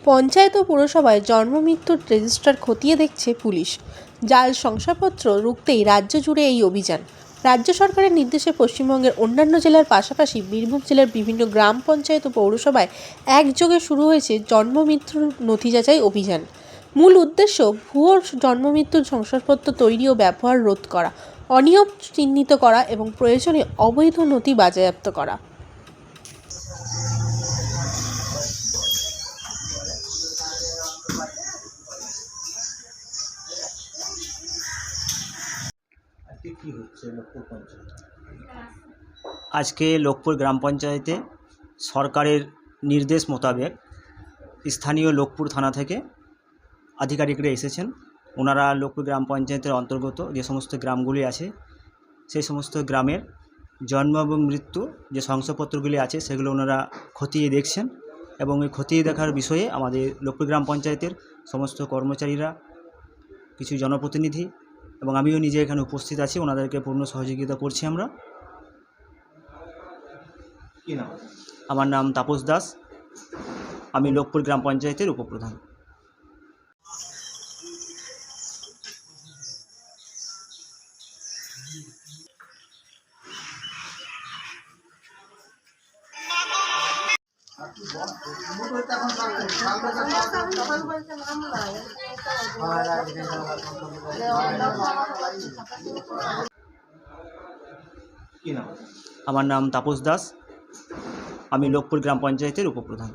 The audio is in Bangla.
পঞ্চায়েত ও পুরসভায় জন্মমৃত্যুর রেজিস্টার খতিয়ে দেখছে পুলিশ। জাল শংসাপত্র রুখতেই রাজ্য জুড়ে এই অভিযান। রাজ্য সরকারের নির্দেশে পশ্চিমবঙ্গের অন্যান্য জেলার পাশাপাশি বীরভূম জেলার বিভিন্ন গ্রাম পঞ্চায়েত ও পৌরসভায় একযোগে শুরু হয়েছে জন্মমৃত্যুর নথি যাচাই অভিযান। মূল উদ্দেশ্য ভুয়ো জন্মমৃত্যুর শংসাপত্র তৈরি ও ব্যবহার রোধ করা, অনিয়ম চিহ্নিত করা এবং প্রয়োজনে অবৈধ নথি বাজেয়াপ্ত করা। আজকে লোকপুর গ্রাম পঞ্চায়েতে সরকারের নির্দেশ মোতাবেক স্থানীয় লোকপুর থানা থেকে আধিকারিকরা এসেছেন। ওনারা লোকপুর গ্রাম পঞ্চায়েতের অন্তর্গত যে সমস্ত গ্রামগুলি আছে সেই সমস্ত গ্রামের জন্ম এবং মৃত্যু যে শংসাপত্রগুলি আছে সেগুলো ওনারা খতিয়ে দেখছেন এবং এই খতিয়ে দেখার বিষয়ে আমাদের লোকপুর গ্রাম পঞ্চায়েতের সমস্ত কর্মচারীরা, কিছু জনপ্রতিনিধি এবং আমিও নিজে এখানে উপস্থিত আছি। ওনাদেরকে পূর্ণ সহযোগিতা করছি আমরা। আমার নাম তাপস দাস, আমি লোকপুর গ্রাম পঞ্চায়েতের উপপ্রধান। আমার নাম তাপস দাস, আমি লোকপুর গ্রাম পঞ্চায়েতের উপপ্রধান।